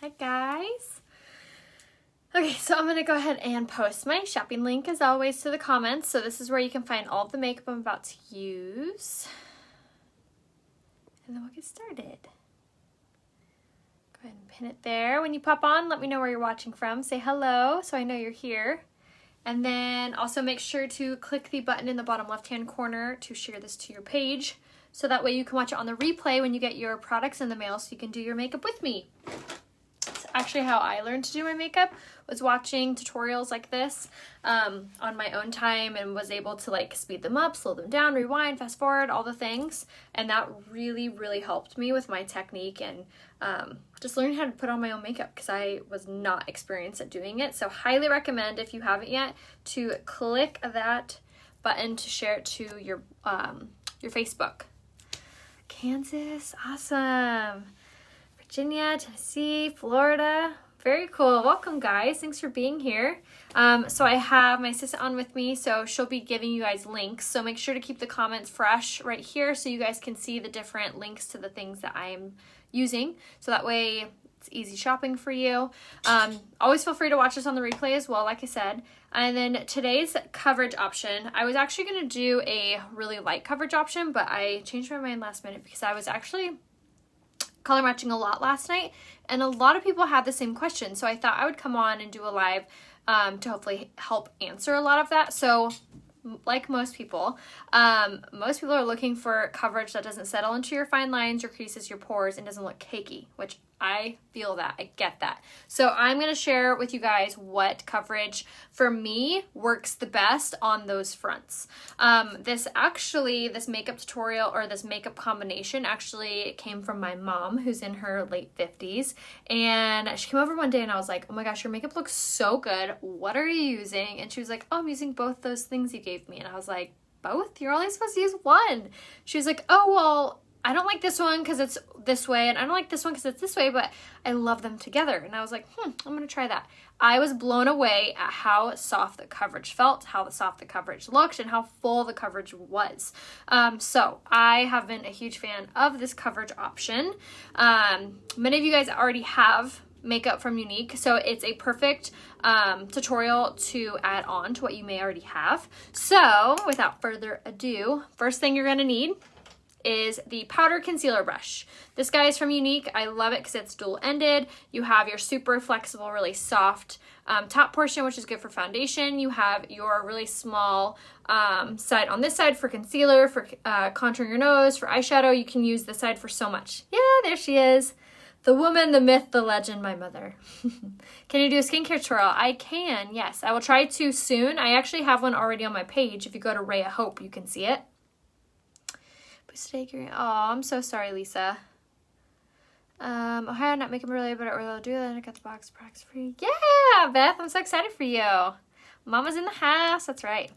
Hi guys. Okay, so I'm going to go ahead and post my shopping link as always to the comments. So this is where you can find all of the makeup I'm about to use. And then we'll get started. Go ahead and pin it there. When you pop on, let me know where you're watching from. Say hello so I know you're here. And then also make sure to click the button in the bottom left-hand corner to share this to your page. So that way you can watch it on the replay when you get your products in the mail so you can do your makeup with me. It's actually how I learned to do my makeup, was watching tutorials like this on my own time, and was able to like speed them up, slow them down, rewind, fast forward, all the things. And that really, really helped me with my technique and just learning how to put on my own makeup because I was not experienced at doing it. So highly recommend, if you haven't yet, to click that button to share it to your Facebook. Kansas, awesome. Virginia, Tennessee, Florida. Very cool. Welcome, guys. Thanks for being here. So I have my assistant on with me, so she'll be giving you guys links. So make sure to keep the comments fresh right here so you guys can see the different links to the things that I'm using. So that way it's easy shopping for you. Always feel free to watch this on the replay as well, like I said. And then today's coverage option, I was actually going to do a really light coverage option, but I changed my mind last minute because I was actually color matching a lot last night, and a lot of people had the same question, so I thought I would come on and do a live to hopefully help answer a lot of that. So like most people are looking for coverage that doesn't settle into your fine lines, your creases, your pores, and doesn't look cakey, which I feel that. I get that. So I'm going to share with you guys what coverage for me works the best on those fronts. This makeup tutorial, or this makeup combination, actually came from my mom, who's in her late 50s. And she came over one day and I was like, oh my gosh, your makeup looks so good. What are you using? And she was like, oh, I'm using both those things you gave me. And I was like, both? You're only supposed to use one. She was like, oh, well, I don't like this one because it's this way, and I don't like this one because it's this way, but I love them together. And I was like, I'm going to try that. I was blown away at how soft the coverage felt, how soft the coverage looked, and how full the coverage was. So I have been a huge fan of this coverage option. Many of you guys already have makeup from Younique, so it's a perfect tutorial to add on to what you may already have. So without further ado, first thing you're going to need is the powder concealer brush. This guy is from Younique. I love it because it's dual-ended. You have your super flexible, really soft top portion, which is good for foundation. You have your really small side on this side for concealer, for contouring your nose, for eyeshadow. You can use this side for so much. Yeah, there she is. The woman, the myth, the legend, my mother. Can you do a skincare tutorial? I can, yes. I will try to soon. I actually have one already on my page. If you go to Ray of Hope, you can see it. Oh, I'm so sorry, Lisa. Ohio, not makeup related, but I'll do that. I got the box products for you. Yeah, Beth, I'm so excited for you. Mama's in the house. That's right.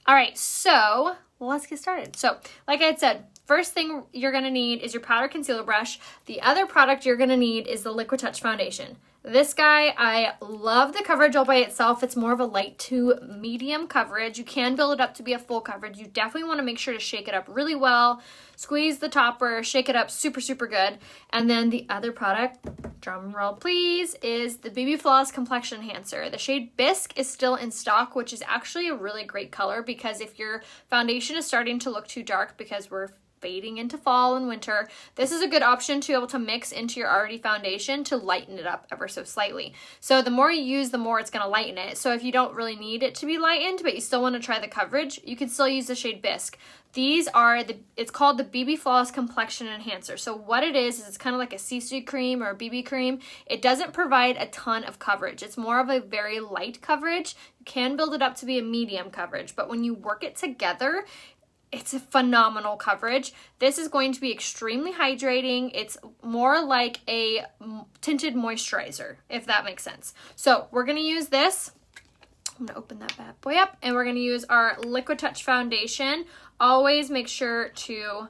All right, so let's get started. So, like I had said, first thing you're going to need is your powder concealer brush. The other product you're going to need is the Liquid Touch foundation. This guy, I love the coverage all by itself. It's more of a light to medium coverage. You can build it up to be a full coverage. You definitely want to make sure to shake it up really well. Squeeze the topper, shake it up super, super good. And then the other product, drum roll please, is the BB Flawless Complexion Enhancer. The shade Bisque is still in stock, which is actually a really great color because if your foundation is starting to look too dark because we're fading into fall and winter, this is a good option to be able to mix into your already foundation to lighten it up ever so slightly. So the more you use, the more it's going to lighten it. So if you don't really need it to be lightened, but you still want to try the coverage, you can still use the shade Bisque. These are it's called the BB Flawless Complexion Enhancer. So what it is it's kind of like a CC cream or a BB cream. It doesn't provide a ton of coverage. It's more of a very light coverage. You can build it up to be a medium coverage, but when you work it together, it's a phenomenal coverage. This is going to be extremely hydrating. It's more like a tinted moisturizer, if that makes sense. So we're going to use this. I'm going to open that bad boy up, and we're going to use our Liquid Touch foundation. Always make sure to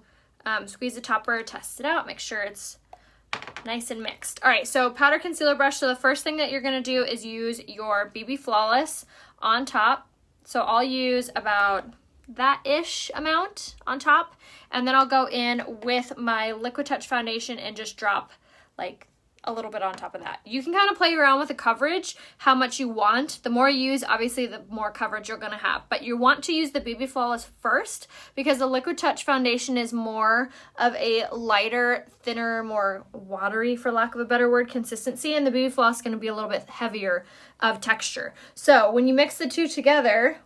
squeeze the topper, test it out, make sure it's nice and mixed. All right, so powder concealer brush. So the first thing that you're going to do is use your BB Flawless on top. So I'll use about that-ish amount on top, and then I'll go in with my Liquid Touch foundation and just drop like a little bit on top of that. You can kind of play around with the coverage, how much you want. The more you use, obviously, the more coverage you're going to have. But you want to use the BB Flawless first because the Liquid Touch foundation is more of a lighter, thinner, more watery, for lack of a better word, consistency. And the BB Flawless is going to be a little bit heavier of texture. So when you mix the two together,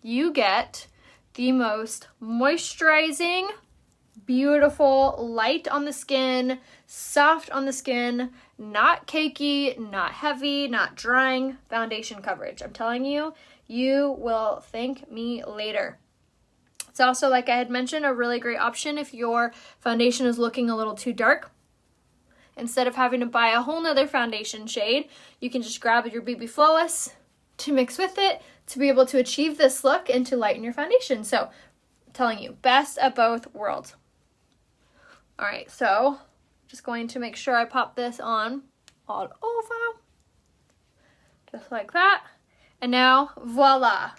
you get the most moisturizing, beautiful, light on the skin, soft on the skin, not cakey, not heavy, not drying foundation coverage. I'm telling you, you will thank me later. It's also, like I had mentioned, a really great option if your foundation is looking a little too dark. Instead of having to buy a whole nother foundation shade, you can just grab your BB Flawless to mix with it to be able to achieve this look and to lighten your foundation. So, I'm telling you, best of both worlds. All right, so just going to make sure I pop this on all over, just like that. And now, voila.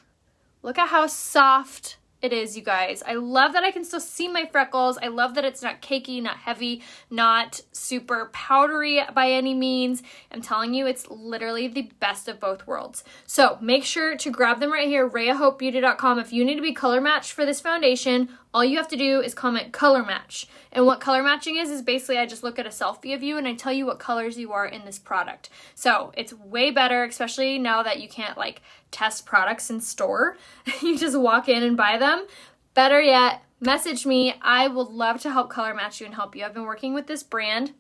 Look at how soft it is, you guys. I love that I can still see my freckles. I love that it's not cakey, not heavy, not super powdery by any means. I'm telling you, it's literally the best of both worlds. So make sure to grab them right here, RheaHopeBeauty.com. If you need to be color matched for this foundation, all you have to do is comment color match. And what color matching is basically I just look at a selfie of you and I tell you what colors you are in this product. So it's way better, especially now that you can't like test products in store. You just walk in and buy them. Better yet, message me. I would love to help color match you and help you. I've been working with this brand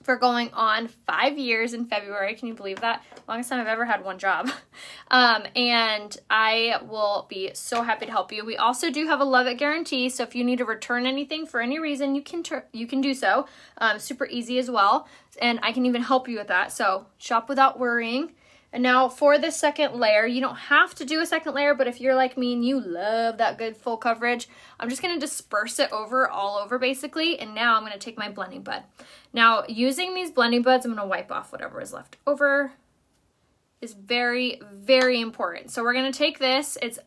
for going on 5 years in February. Can you believe that? Longest time I've ever had one job. And I will be so happy to help you. We also do have a love it guarantee. So if you need to return anything for any reason, you can do so. Super easy as well. And I can even help you with that. So shop without worrying. And now for the second layer, you don't have to do a second layer, but if you're like me and you love that good full coverage, I'm just going to disperse it all over basically. And now I'm going to take my blending bud. Now using these blending buds, I'm going to wipe off whatever is left over. Is very, very important. So we're going to take this, it's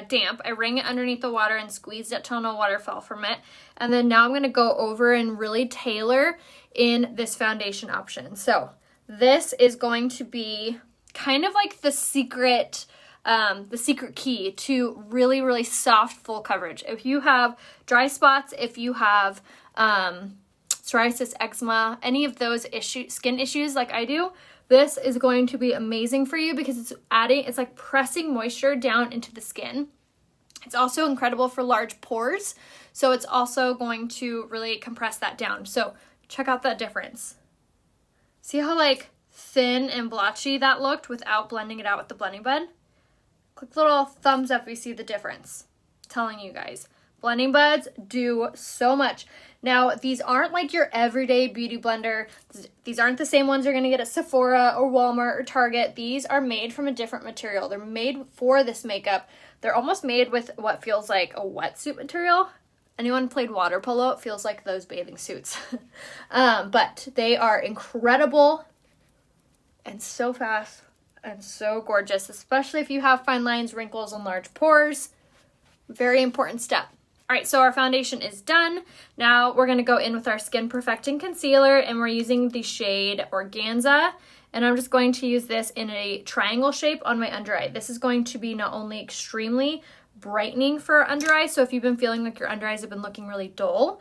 damp. I wring it underneath the water and squeezed it till no water fell from it. And then now I'm going to go over and really tailor in this foundation option. So this is going to be kind of like the secret key to really, really soft, full coverage. If you have dry spots, if you have psoriasis, eczema, any of those skin issues like I do, this is going to be amazing for you because it's like pressing moisture down into the skin. It's also incredible for large pores, so it's also going to really compress that down. So check out that difference. See how like thin and blotchy that looked without blending it out with the blending bud? Click the little thumbs up if you see the difference. I'm telling you guys, blending buds do so much. Now, these aren't like your everyday beauty blender. These aren't the same ones you're going to get at Sephora or Walmart or Target. These are made from a different material. They're made for this makeup. They're almost made with what feels like a wetsuit material. Anyone played water polo? It feels like those bathing suits. But they are incredible and so fast and so gorgeous, especially if you have fine lines, wrinkles, and large pores. Very important step. All right, so our foundation is done. Now we're gonna go in with our Skin Perfecting Concealer, and we're using the shade Organza. And I'm just going to use this in a triangle shape on my under eye. This is going to be not only extremely brightening for under eye, so if you've been feeling like your under eyes have been looking really dull,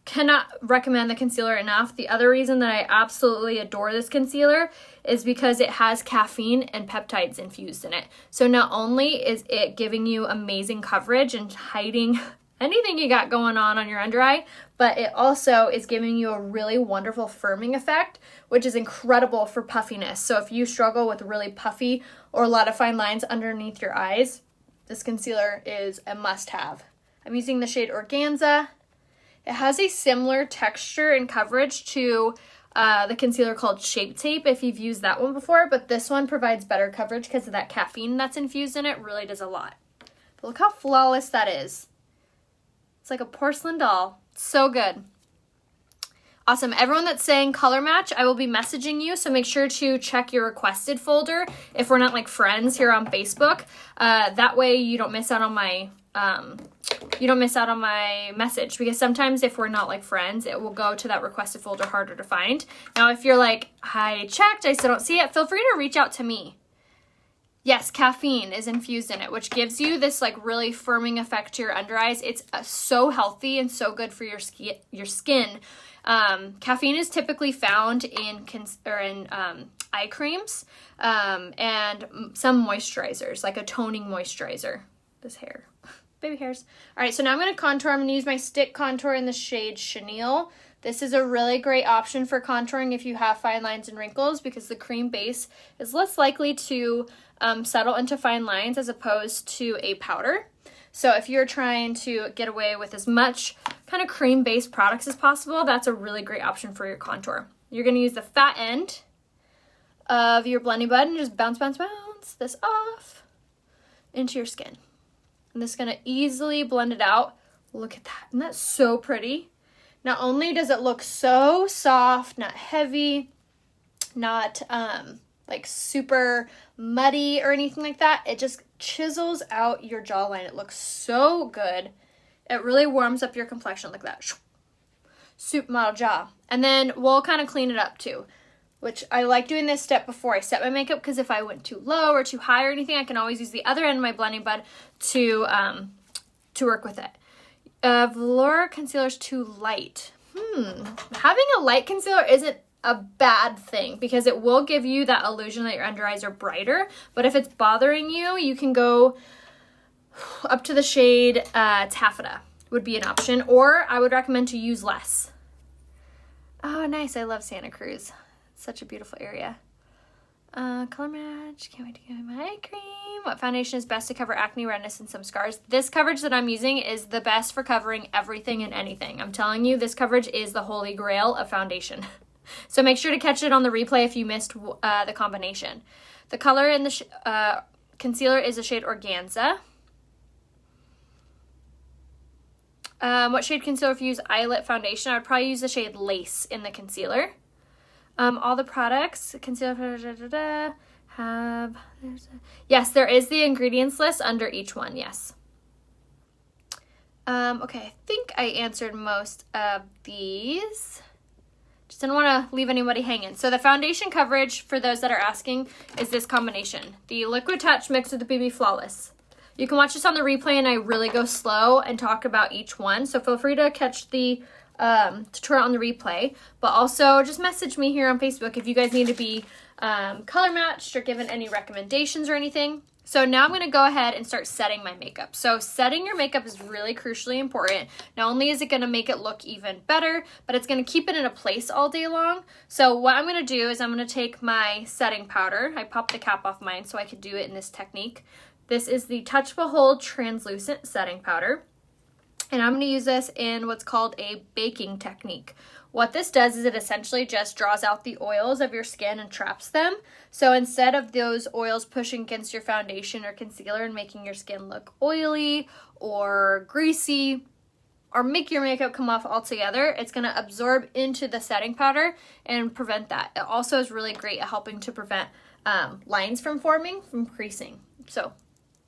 cannot recommend the concealer enough. The other reason that I absolutely adore this concealer is because it has caffeine and peptides infused in it. So not only is it giving you amazing coverage and hiding anything you got going on your under eye, but it also is giving you a really wonderful firming effect, which is incredible for puffiness. So if you struggle with really puffy or a lot of fine lines underneath your eyes, this concealer is a must-have. I'm using the shade Organza. It has a similar texture and coverage to the concealer called Shape Tape if you've used that one before, but this one provides better coverage because of that caffeine that's infused in it. Really does a lot. But look how flawless that is. It's like a porcelain doll. So good. Awesome. Everyone that's saying color match, I will be messaging you, so make sure to check your requested folder if we're not like friends here on Facebook. That way you don't miss out on my you don't miss out on my message, because sometimes if we're not like friends, it will go to that requested folder harder to find. Now, if you're like, I checked, I still don't see it, feel free to reach out to me. Yes, caffeine is infused in it, which gives you this like really firming effect to your under eyes. It's so healthy and so good for your skin. Caffeine is typically found in eye creams and some moisturizers, like a toning moisturizer. This hair, baby hairs. All right, so now I'm going to contour. I'm going to use my stick contour in the shade Chenille. This is a really great option for contouring if you have fine lines and wrinkles, because the cream base is less likely to settle into fine lines as opposed to a powder. So if you're trying to get away with as much kind of cream-based products as possible, that's a really great option for your contour. You're going to use the fat end of your blending bud and just bounce this off into your skin. And this is going to easily blend it out. Look at that. Isn't that so pretty? Not only does it look so soft, not heavy, not like super muddy or anything like that, it just chisels out your jawline. It looks so good. It really warms up your complexion like that. Supermodel jaw. And then we'll kind of clean it up too, which I like doing this step before I set my makeup, because if I went too low or too high or anything, I can always use the other end of my blending bud to work with it. Velour concealer is too light. Having a light concealer isn't a bad thing, because it will give you that illusion that your under eyes are brighter. But if it's bothering you, you can go up to the shade Taffeta would be an option, or I would recommend to use less. Oh, nice. I love Santa Cruz. It's such a beautiful area. Color match. Can't wait to get my eye cream. What foundation is best to cover acne, redness, and some scars? This coverage that I'm using is the best for covering everything and anything. I'm telling you, this coverage is the holy grail of foundation. So make sure to catch it on the replay if you missed the combination. The color in the concealer is the shade Organza. What shade concealer if you use eyelet foundation? I would probably use the shade Lace in the concealer. All the products, concealer, yes, there is the ingredients list under each one, yes. Okay, I think I answered most of these. Just didn't want to leave anybody hanging. So the foundation coverage, for those that are asking, is this combination. The Liquid Touch mixed with the BB Flawless. You can watch this on the replay, and I really go slow and talk about each one. So feel free to catch the tutorial on the replay. But also just message me here on Facebook if you guys need to be color matched or given any recommendations or anything. So now I'm going to go ahead and start setting my makeup. So setting your makeup is really crucially important. Not only is it going to make it look even better, but it's going to keep it in a place all day long. So what I'm going to do is I'm going to take my setting powder. I popped the cap off mine so I could do it in this technique. This is the Touch Behold Translucent Setting Powder. And I'm going to use this in what's called a baking technique. What this does is it essentially just draws out the oils of your skin and traps them. So instead of those oils pushing against your foundation or concealer and making your skin look oily or greasy or make your makeup come off altogether, it's going to absorb into the setting powder and prevent that. It also is really great at helping to prevent lines from forming, from creasing. So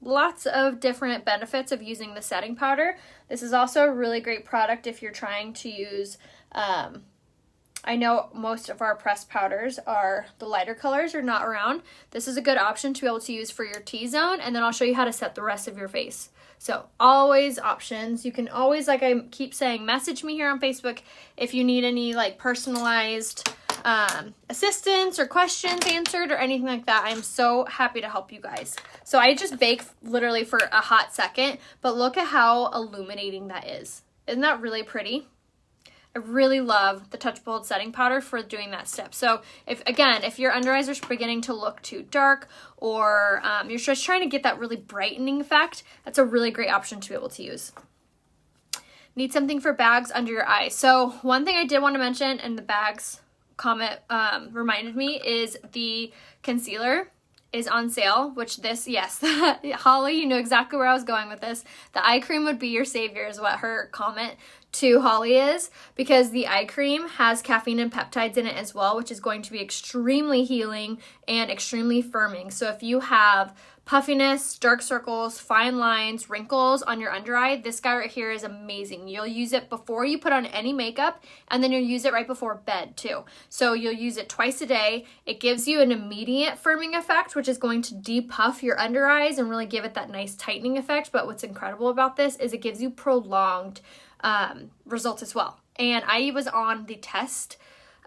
lots of different benefits of using the setting powder. This is also a really great product if you're trying to use, I know most of our pressed powders are, the lighter colors are not around. This is a good option to be able to use for your T-zone, and then I'll show you how to set the rest of your face. So always options. You can always, like I keep saying, message me here on Facebook if you need any like personalized assistance or questions answered or anything like that. I'm so happy to help you guys. So I just bake literally for a hot second, but look at how illuminating that is. Isn't that really pretty? I really love the Touch Behold setting powder for doing that step. So if your under eyes are beginning to look too dark, or you're just trying to get that really brightening effect, that's a really great option to be able to use. Need something for bags under your eyes. So one thing I did want to mention, and the bags comment reminded me, is the concealer is on sale, which this, yes, Holly, you know exactly where I was going with this. The eye cream would be your savior is what her comment to Holly is because the eye cream has caffeine and peptides in it as well, which is going to be extremely healing and extremely firming. So if you have puffiness, dark circles, fine lines, wrinkles on your under eye, this guy right here is amazing. You'll use it before you put on any makeup, and then you'll use it right before bed too. So you'll use it twice a day. It gives you an immediate firming effect, which is going to depuff your under eyes and really give it that nice tightening effect. But what's incredible about this is it gives you prolonged results as well. And I was on the test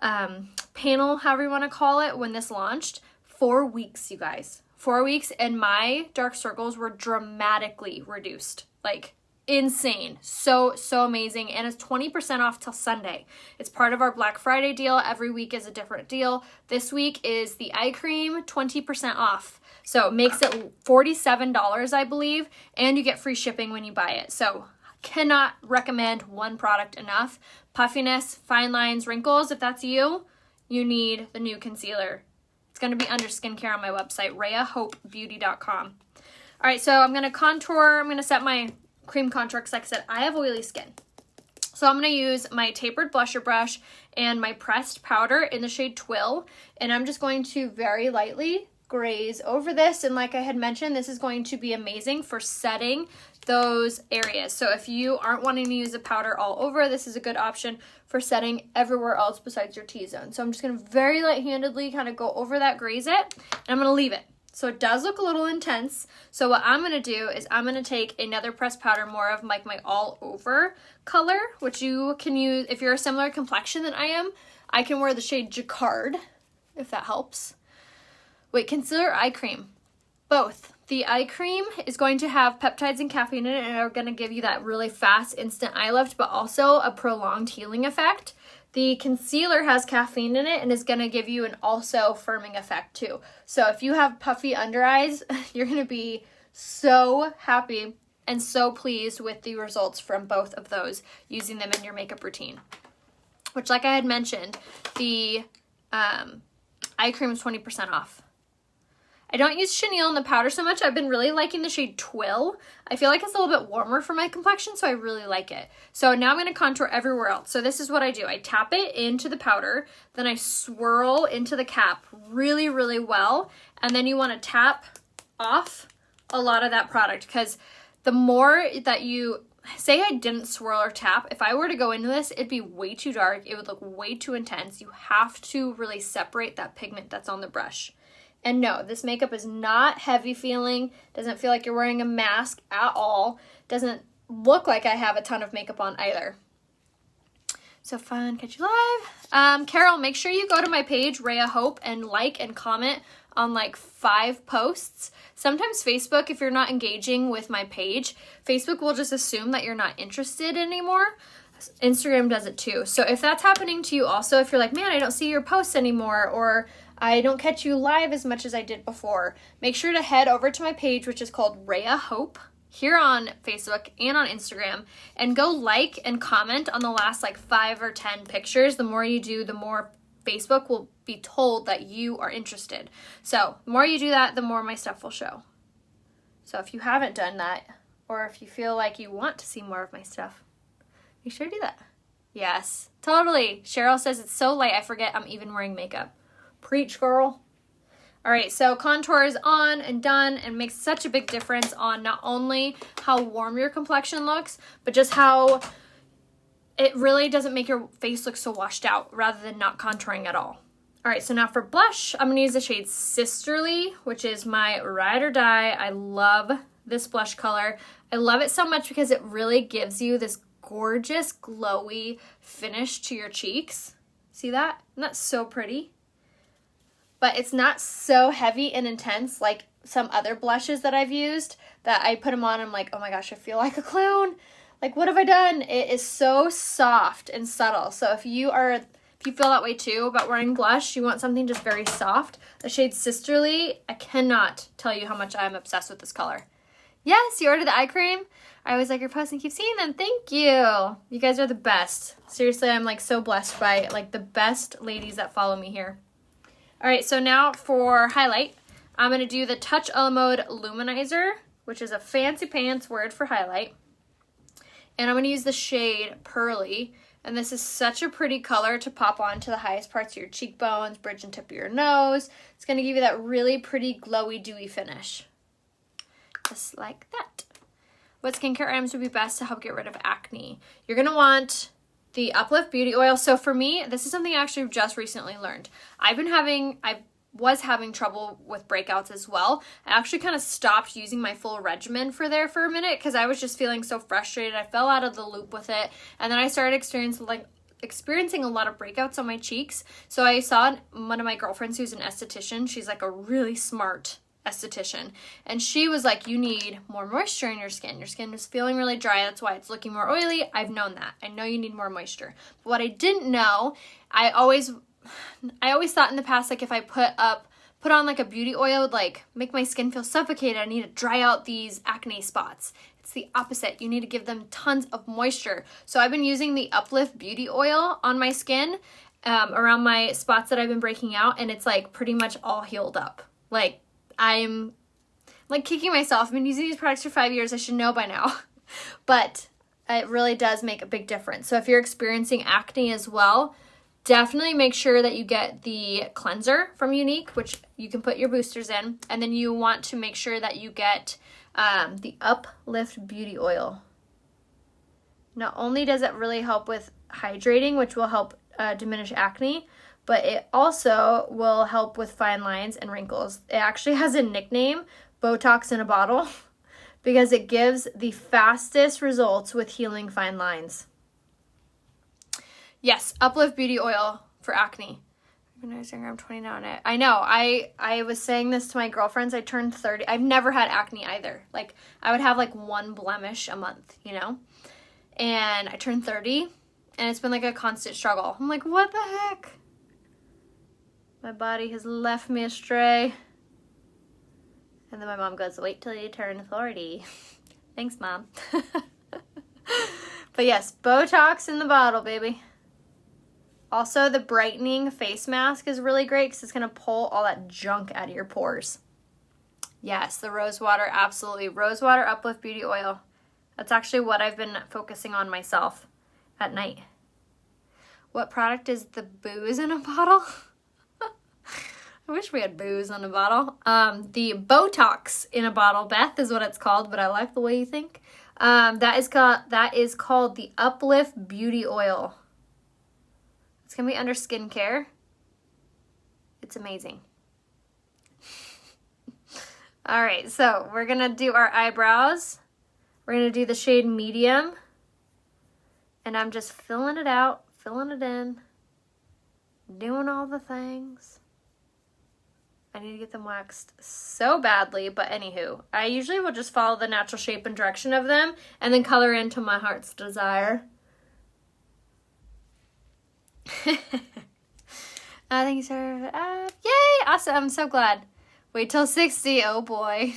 panel, however you want to call it, when this launched. 4 weeks, you guys. 4 weeks, and my dark circles were dramatically reduced. Like, insane. So amazing. And it's 20% off till Sunday. It's part of our Black Friday deal. Every week is a different deal. This week is the eye cream, 20% off. So it makes it $47, I believe, and you get free shipping when you buy it. So cannot recommend one product enough. Puffiness, fine lines, wrinkles, if that's you, you need the new concealer. It's going to be under skincare on my website, RheaHopeBeauty.com. All right, so I'm going to contour. I'm going to set my cream contour because, like I said, I have oily skin. So I'm going to use my tapered blusher brush and my pressed powder in the shade Twill, and I'm just going to very lightly graze over this. And like I had mentioned, this is going to be amazing for setting those areas. So if you aren't wanting to use the powder all over, this is a good option for setting everywhere else besides your T-zone. So I'm just going to very light-handedly kind of go over that, graze it, and I'm going to leave it. So it does look a little intense. So what I'm going to do is I'm going to take another pressed powder, more of like my all over color, which you can use if you're a similar complexion than I am. I can wear the shade Jacquard, if that helps. Wait, concealer, eye cream, both. The eye cream is going to have peptides and caffeine in it and are going to give you that really fast, instant eye lift, but also a prolonged healing effect. The concealer has caffeine in it and is going to give you an also firming effect too. So if you have puffy under eyes, you're going to be so happy and so pleased with the results from both of those using them in your makeup routine. Which, like I had mentioned, the eye cream is 20% off. I don't use chenille in the powder so much. I've been really liking the shade Twill. I feel like it's a little bit warmer for my complexion, so I really like it. So now I'm going to contour everywhere else. So this is what I do. I tap it into the powder, then I swirl into the cap really, really well, and then you want to tap off a lot of that product, because the more that you, say I didn't swirl or tap, if I were to go into this, it'd be way too dark. It would look way too intense. You have to really separate that pigment that's on the brush. And no, this makeup is not heavy feeling, doesn't feel like you're wearing a mask at all, doesn't look like I have a ton of makeup on either. So fun, catch you live. Carol, make sure you go to my page, Rhea Hope, and like and comment on like 5 posts. Sometimes Facebook, if you're not engaging with my page, Facebook will just assume that you're not interested anymore. Instagram does it too. So if that's happening to you also, if you're like, man, I don't see your posts anymore, or I don't catch you live as much as I did before, make sure to head over to my page, which is called Rhea Hope, here on Facebook and on Instagram, and go like and comment on the last like 5 or 10 pictures. The more you do, the more Facebook will be told that you are interested. So the more you do that, the more my stuff will show. So if you haven't done that, or if you feel like you want to see more of my stuff, make sure to do that. Yes, totally. Cheryl says it's so light I forget I'm even wearing makeup. Preach, girl. All right, so contour is on and done, and makes such a big difference on not only how warm your complexion looks, but just how it really doesn't make your face look so washed out rather than not contouring at all. All right, so now for blush, I'm going to use the shade Sisterly, which is my ride or die. I love this blush color. I love it so much because it really gives you this gorgeous, glowy finish to your cheeks. See that? Isn't that so pretty? But it's not so heavy and intense like some other blushes that I've used that I put them on and I'm like, oh my gosh, I feel like a clown. Like, what have I done? It is so soft and subtle. So if you feel that way too about wearing blush, you want something just very soft, the shade Sisterly, I cannot tell you how much I'm obsessed with this color. Yes, you ordered the eye cream? I always like your posts and keep seeing them. Thank you. You guys are the best. Seriously, I'm like so blessed by like the best ladies that follow me here. All right, so now for highlight, I'm going to do the Touch a la Mode Luminizer, which is a fancy pants word for highlight. And I'm going to use the shade Pearly. And this is such a pretty color to pop on to the highest parts of your cheekbones, bridge and tip of your nose. It's going to give you that really pretty glowy, dewy finish. Just like that. What skincare items would be best to help get rid of acne? You're going to want the Uplift Beauty Oil. So for me, this is something I actually just recently learned. I was having trouble with breakouts as well. I actually kind of stopped using my full regimen for a minute because I was just feeling so frustrated. I fell out of the loop with it. And then I started experiencing a lot of breakouts on my cheeks. So I saw one of my girlfriends who's an esthetician. She's like a really smart esthetician. And she was like, you need more moisture in your skin. Your skin is feeling really dry. That's why it's looking more oily. I've known that. I know you need more moisture. But what I didn't know, I always thought in the past, like if I put on like a beauty oil, it would like make my skin feel suffocated. I need to dry out these acne spots. It's the opposite. You need to give them tons of moisture. So I've been using the Uplift Beauty Oil on my skin around my spots that I've been breaking out, and it's like pretty much all healed up. Like I'm like kicking myself. I've been using these products for 5 years. I should know by now. But it really does make a big difference. So if you're experiencing acne as well, definitely make sure that you get the cleanser from Younique, which you can put your boosters in. And then you want to make sure that you get the Uplift Beauty Oil. Not only does it really help with hydrating, which will help diminish acne, but it also will help with fine lines and wrinkles. It actually has a nickname, Botox in a bottle, because it gives the fastest results with healing fine lines. Yes, Uplift Beauty Oil for acne. I'm 20 now on it. I know. I was saying this to my girlfriends. I turned 30. I've never had acne either. Like, I would have like one blemish a month, you know? And I turned 30, and it's been like a constant struggle. I'm like, what the heck? My body has left me astray. And then my mom goes, wait till you turn 40. Thanks, Mom. But yes, Botox in the bottle, baby. Also, the brightening face mask is really great because it's going to pull all that junk out of your pores. Yes, the Rosewater, absolutely. Rosewater Uplift Beauty Oil. That's actually what I've been focusing on myself at night. What product is the booze in a bottle? I wish we had booze in a bottle. The Botox in a bottle, Beth, is what it's called, but I like the way you think. That is called the Uplift Beauty Oil. It's going to be under skincare. It's amazing. All right, so we're going to do our eyebrows. We're going to do the shade Medium. And I'm just filling it out, filling it in, doing all the things. I need to get them waxed so badly, but anywho, I usually will just follow the natural shape and direction of them and then color into my heart's desire. Thank you, sir. Yay! Awesome. I'm so glad. Wait till 60. Oh boy.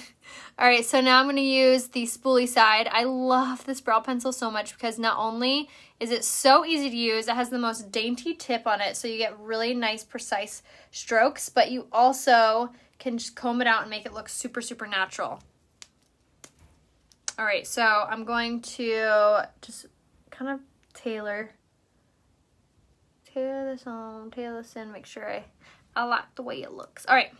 All right, so now I'm going to use the spoolie side. I love this brow pencil so much because not only is it so easy to use, it has the most dainty tip on it, so you get really nice, precise strokes, but you also can just comb it out and make it look super, super natural. All right, so I'm going to just kind of tailor this on, tailor this in, make sure I like the way it looks. All right.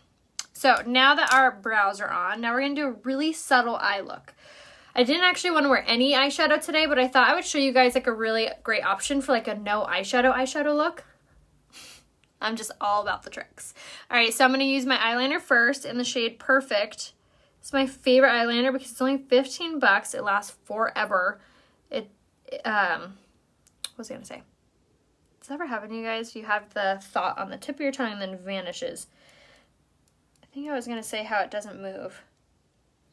So now that our brows are on, now we're going to do a really subtle eye look. I didn't actually want to wear any eyeshadow today, but I thought I would show you guys like a really great option for like a no eyeshadow look. I'm just all about the tricks. All right, so I'm going to use my eyeliner first in the shade Perfect. It's my favorite eyeliner because it's only 15 bucks. It lasts forever. What was I going to say? Does that ever happen to you guys? You have the thought on the tip of your tongue and then it vanishes. I think I was going to say how it doesn't move.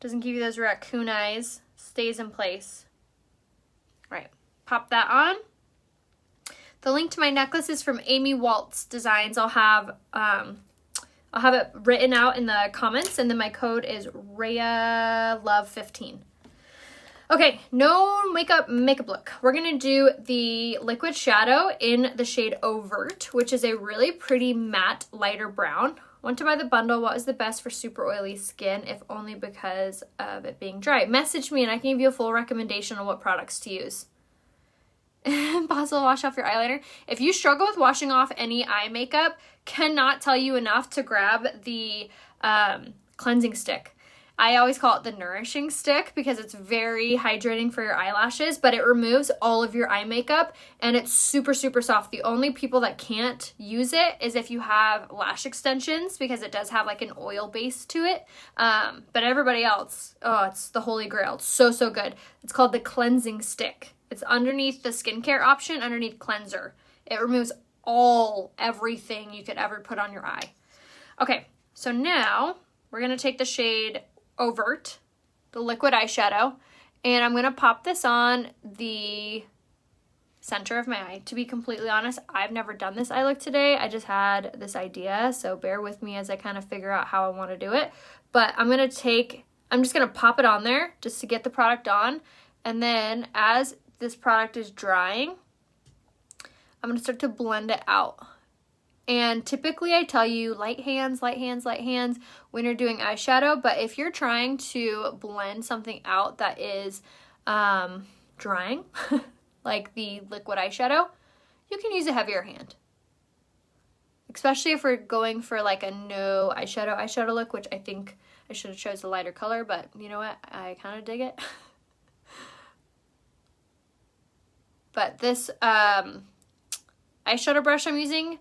Doesn't give you those raccoon eyes. Stays in place. All right, pop that on. The link to my necklace is from Amy Waltz Designs. I'll have it written out in the comments, and then my code is RheaLove15. Okay, no makeup look. We're gonna do the liquid shadow in the shade Overt, which is a really pretty matte lighter brown. Want to buy the bundle. What is the best for super oily skin, if only because of it being dry? Message me and I can give you a full recommendation on what products to use. Impossible to wash off your eyeliner. If you struggle with washing off any eye makeup, cannot tell you enough to grab the cleansing stick. I always call it the nourishing stick because it's very hydrating for your eyelashes, but it removes all of your eye makeup and it's super, super soft. The only people that can't use it is if you have lash extensions because it does have like an oil base to it. But everybody else, oh, it's the holy grail. It's so, so good. It's called the cleansing stick. It's underneath the skincare option, underneath cleanser. It removes everything you could ever put on your eye. Okay, so now we're going to take the shade Overt, the liquid eyeshadow, and I'm going to pop this on the center of my eye. To be completely honest, I've never done this eye look today. I just had this idea, so bear with me as I kind of figure out how I want to do it. But I'm just going to pop it on there just to get the product on, and then as this product is drying, I'm going to start to blend it out. And typically I tell you light hands, light hands, light hands when you're doing eyeshadow. But if you're trying to blend something out that is drying, like the liquid eyeshadow, you can use a heavier hand. Especially if we're going for like a no eyeshadow look, which I think I should have chose a lighter color, but you know what? I kind of dig it. But this eyeshadow brush I'm using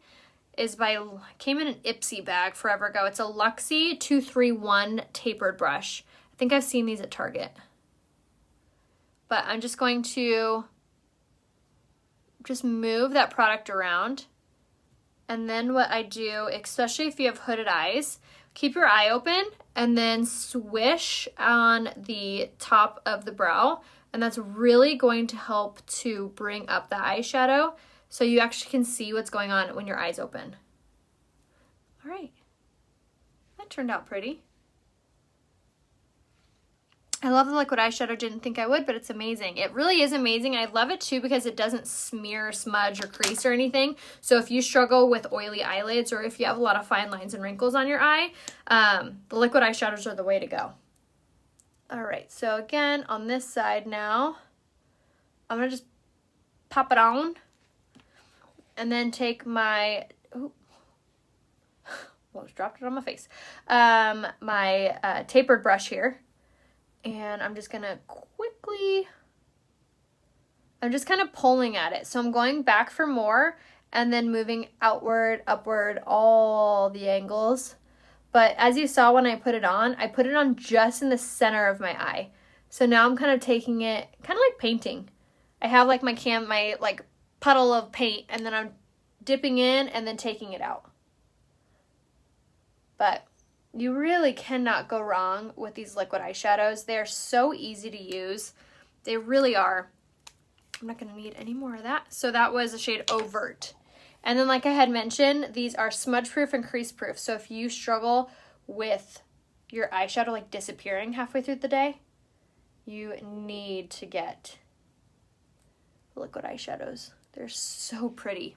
came in an Ipsy bag forever ago. It's a Luxie 231 tapered brush. I think I've seen these at Target. But I'm just going to just move that product around. And then what I do, especially if you have hooded eyes, keep your eye open and then swish on the top of the brow. And that's really going to help to bring up the eyeshadow so you actually can see what's going on when your eyes open. All right, that turned out pretty. I love the liquid eyeshadow. Didn't think I would, but it's amazing. It really is amazing. I love it too because it doesn't smear, smudge, or crease or anything. So if you struggle with oily eyelids or if you have a lot of fine lines and wrinkles on your eye, the liquid eyeshadows are the way to go. All right, so again, on this side now, I'm gonna just pop it on and then take my, almost dropped it on my face, my tapered brush here. And I'm just gonna I'm just kind of pulling at it. So I'm going back for more and then moving outward, upward, all the angles. But as you saw when I put it on just in the center of my eye. So now I'm kind of taking it, kind of like painting. I have like my like puddle of paint and then I'm dipping in and then taking it out. But you really cannot go wrong with these liquid eyeshadows. They're so easy to use. They really are. I'm not going to need any more of that. So that was the shade Overt. And then like I had mentioned, these are smudge proof and crease proof. So if you struggle with your eyeshadow like disappearing halfway through the day, you need to get liquid eyeshadows. They're so pretty.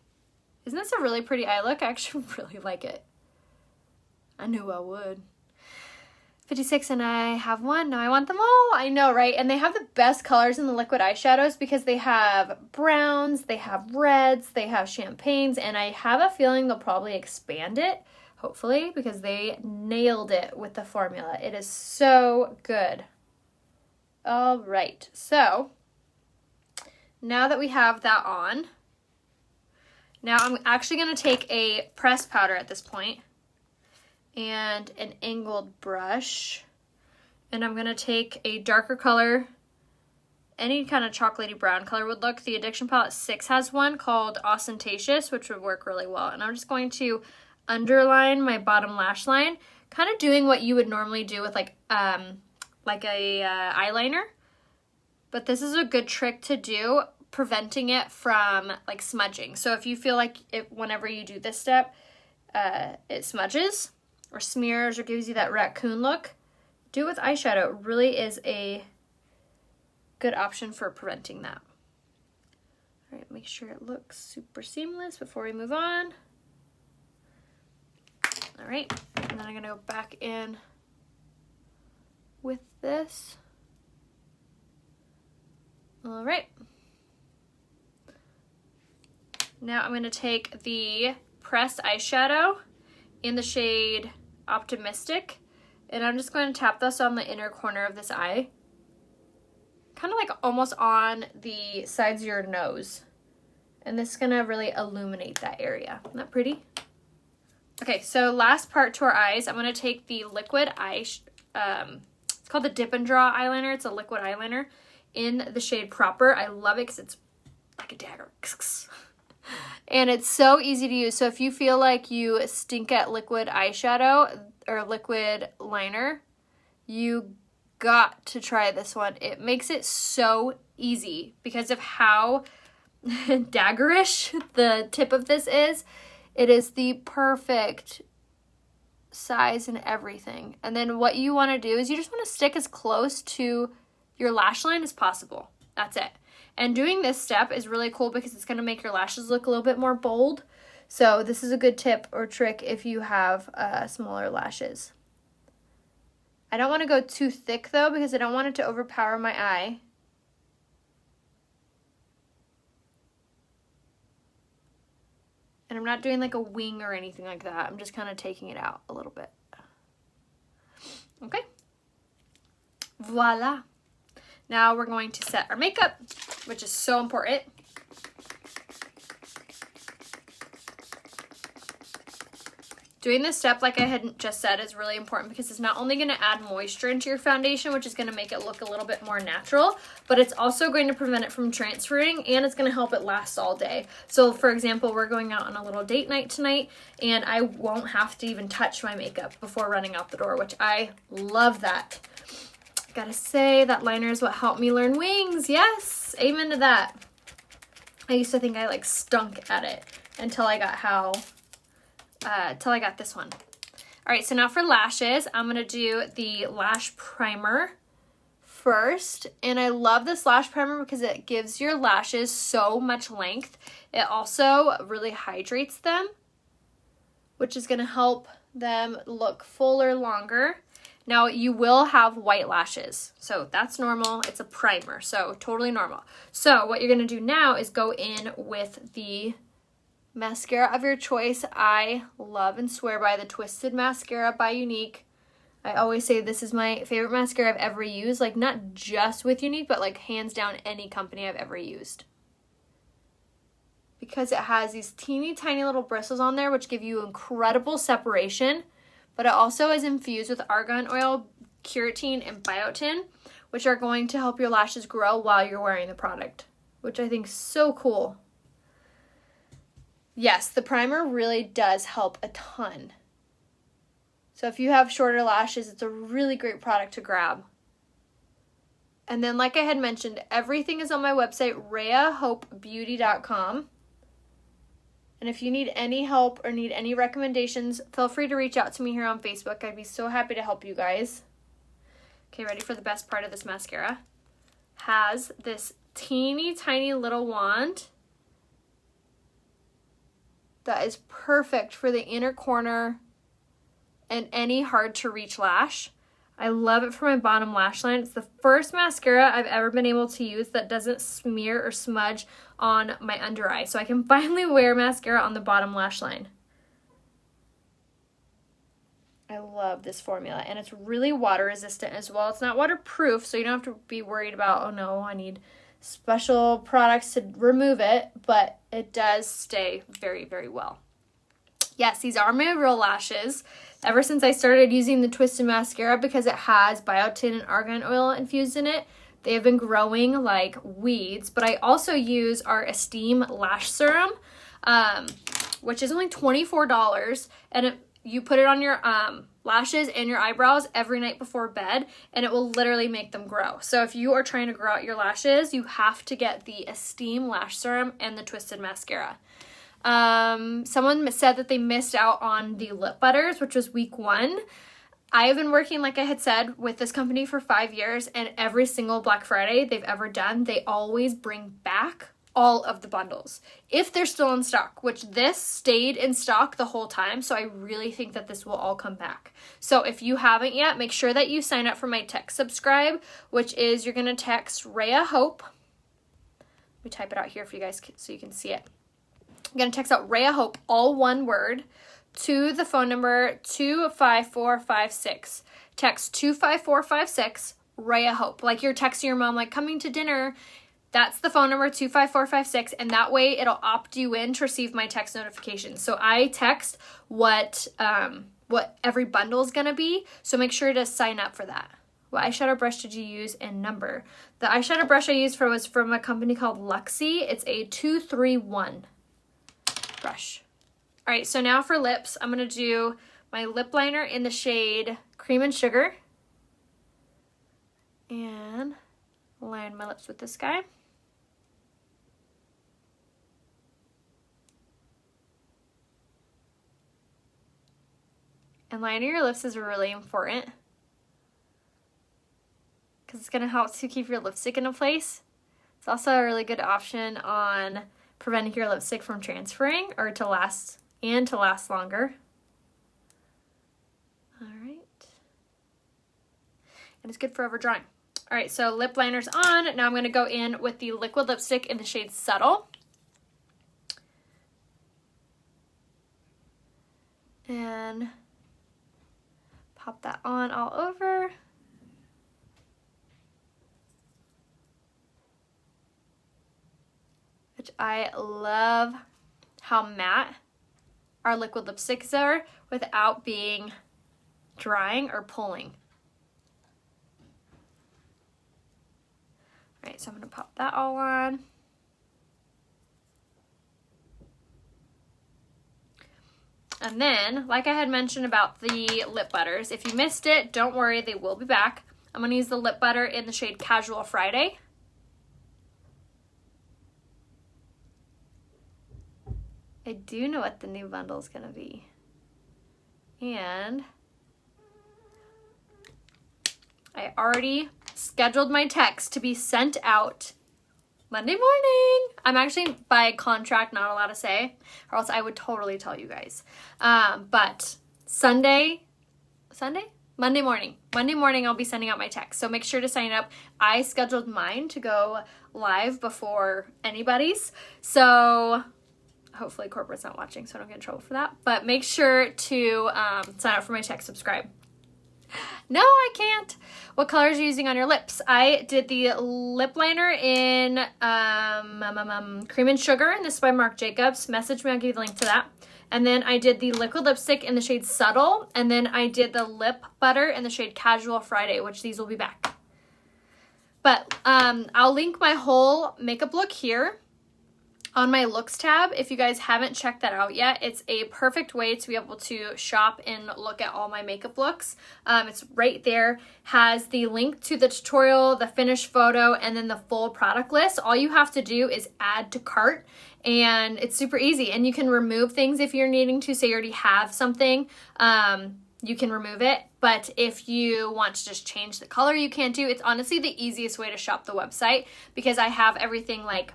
Isn't this a really pretty eye look? I actually really like it. I knew I would. 56 and I have one. Now I want them all. I know, right? And they have the best colors in the liquid eyeshadows because they have browns, they have reds, they have champagnes, and I have a feeling they'll probably expand it, hopefully, because they nailed it with the formula. It is so good. All right, so now that we have that on, now I'm actually going to take a pressed powder at this point and an angled brush, and I'm going to take a darker color, any kind of chocolatey brown color would look. The Addiction Palette 6 has one called Ostentatious, which would work really well. And I'm just going to underline my bottom lash line, kind of doing what you would normally do with like a eyeliner. But this is a good trick to do, preventing it from like smudging. So if you feel like whenever you do this step, it smudges or smears or gives you that raccoon look, do it with eyeshadow. It really is a good option for preventing that. All right, make sure it looks super seamless before we move on. All right, and then I'm gonna go back in with this. All right. Now I'm going to take the pressed eyeshadow in the shade Optimistic, and I'm just going to tap this on the inner corner of this eye. Kind of like almost on the sides of your nose. And this is going to really illuminate that area. Isn't that pretty? Okay, so last part to our eyes, I'm going to take the liquid eye, it's called the Dip and Draw eyeliner. It's a liquid eyeliner in the shade Proper. I love it because it's like a dagger. And it's so easy to use. So if you feel like you stink at liquid eyeshadow or liquid liner, you got to try this one. It makes it so easy because of how daggerish the tip of this is. It is the perfect size and everything. And then what you want to do is you just want to stick as close to your lash line as possible. That's it. And doing this step is really cool because it's going to make your lashes look a little bit more bold. So this is a good tip or trick if you have smaller lashes. I don't want to go too thick though because I don't want it to overpower my eye. And I'm not doing like a wing or anything like that. I'm just kind of taking it out a little bit. Okay. Voila. Now we're going to set our makeup, which is so important. Doing this step, like I had just said, is really important because it's not only going to add moisture into your foundation, which is going to make it look a little bit more natural, but it's also going to prevent it from transferring, and it's going to help it last all day. So, for example, we're going out on a little date night tonight, and I won't have to even touch my makeup before running out the door, which I love that. Gotta say, that liner is what helped me learn wings. Yes, amen to that. I used to think I like stunk at it until I got till I got this one. All right, so now for lashes, I'm gonna do the lash primer first. And I love this lash primer because it gives your lashes so much length. It also really hydrates them, which is gonna help them look fuller longer. Now, you will have white lashes, so that's normal. It's a primer, so totally normal. So what you're going to do now is go in with the mascara of your choice. I love and swear by the Twisted Mascara by Younique. I always say this is my favorite mascara I've ever used, like not just with Younique, but like hands down any company I've ever used. Because it has these teeny tiny little bristles on there, which give you incredible separation. But it also is infused with argan oil, keratin, and biotin, which are going to help your lashes grow while you're wearing the product, which I think is so cool. Yes, the primer really does help a ton. So if you have shorter lashes, it's a really great product to grab. And then, like I had mentioned, everything is on my website, RheaHopeBeauty.com. And if you need any help or need any recommendations, feel free to reach out to me here on Facebook. I'd be so happy to help you guys. Okay, ready for the best part of this mascara? Has this teeny tiny little wand that is perfect for the inner corner and any hard to reach lash. I love it for my bottom lash line. It's the first mascara I've ever been able to use that doesn't smear or smudge on my under eye. So I can finally wear mascara on the bottom lash line. I love this formula, and it's really water resistant as well. It's not waterproof, so you don't have to be worried about, oh no, I need special products to remove it, but it does stay very, very well. Yes, these are my real lashes. Ever since I started using the Twisted Mascara, because it has biotin and argan oil infused in it, they have been growing like weeds. But I also use our Esteem Lash Serum, which is only $24, and you put it on your lashes and your eyebrows every night before bed, and it will literally make them grow. So if you are trying to grow out your lashes, you have to get the Esteem Lash Serum and the Twisted Mascara. Someone said that they missed out on the lip butters, which was week 1. I have been working, like I had said, with this company for 5 years, and every single Black Friday they've ever done, they always bring back all of the bundles if they're still in stock, which this stayed in stock the whole time. So I really think that this will all come back. So if you haven't yet, make sure that you sign up for my text subscribe, which is you're going to text Rhea Hope. Let me type it out here for you guys so you can see it. I'm going to text out Rhea Hope, all one word, to the phone number 25456. Text 25456, Rhea Hope. Like you're texting your mom, like, coming to dinner. That's the phone number, 25456, and that way it'll opt you in to receive my text notifications. So I text what every bundle is going to be, so make sure to sign up for that. What eyeshadow brush did you use and number? The eyeshadow brush I used was from a company called Luxie. It's a 231 brush. All right, so now for lips, I'm going to do my lip liner in the shade Cream and Sugar. And line my lips with this guy. And lining your lips is really important because it's going to help to keep your lipstick in place. It's also a really good option on preventing your lipstick from transferring or to last longer. All right. And it's good for over drawing. All right, so lip liner's on. Now I'm going to go in with the liquid lipstick in the shade Subtle. And pop that on all over. Which I love how matte our liquid lipsticks are without being drying or pulling. All right, so I'm going to pop that all on. And then, like I had mentioned about the lip butters, if you missed it, don't worry, they will be back. I'm going to use the lip butter in the shade Casual Friday. I do know what the new bundle is going to be. And I already scheduled my text to be sent out Monday morning. I'm actually by contract not allowed to say, or else I would totally tell you guys. But Monday morning I'll be sending out my text. So make sure to sign up. I scheduled mine to go live before anybody's. So hopefully corporate's not watching, so I don't get in trouble for that. But make sure to sign up for my text, subscribe. No, I can't. What colors are you using on your lips? I did the lip liner in Cream and Sugar, and this is by Marc Jacobs. Message me, I'll give you the link to that. And then I did the liquid lipstick in the shade Subtle, and then I did the lip butter in the shade Casual Friday, which these will be back. But I'll link my whole makeup look here on my looks tab. If you guys haven't checked that out yet, it's a perfect way to be able to shop and look at all my makeup looks. It's right there, has the link to the tutorial, the finished photo, and then the full product list. All you have to do is add to cart, and it's super easy. And you can remove things if you're needing to. Say you already have something, you can remove it. But if you want to just change the color, you can too. It's honestly the easiest way to shop the website because I have everything like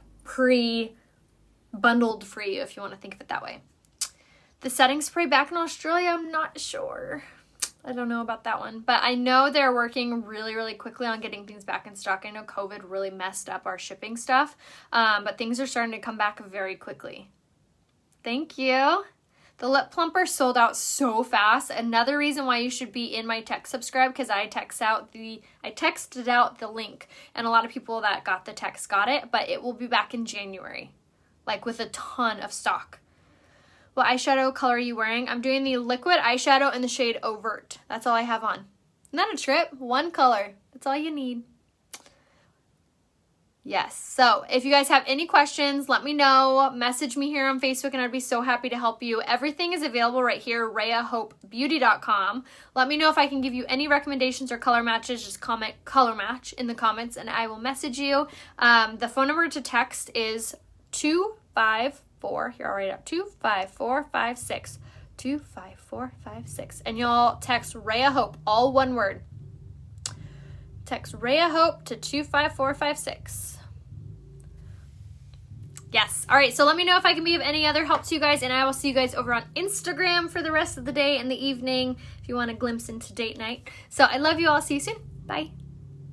bundled for you if you want to think of it that way. The setting spray back in Australia, I'm not sure. I don't know about that one, but I know they're working really, really quickly on getting things back in stock. I know COVID really messed up our shipping stuff, but things are starting to come back very quickly. Thank you. The lip plumper sold out so fast. Another reason why you should be in my text subscribe, because I texted out the link, and a lot of people that got the text got it, but it will be back in January. Like with a ton of stock. What eyeshadow color are you wearing? I'm doing the liquid eyeshadow in the shade Overt. That's all I have on. Isn't that a trip? One color. That's all you need. Yes. So if you guys have any questions, let me know. Message me here on Facebook and I'd be so happy to help you. Everything is available right here, RheaHopeBeauty.com. Let me know if I can give you any recommendations or color matches. Just comment color match in the comments and I will message you. The phone number to text is 254, here I'll write it up, 25456, 25456, and you'll text Rhea Hope, all one word. Text Rhea Hope to 25456. Yes. All right, so let me know if I can be of any other help to you guys, and I will see you guys over on Instagram for the rest of the day and the evening if you want a glimpse into date night. So I love you all. See you soon. Bye.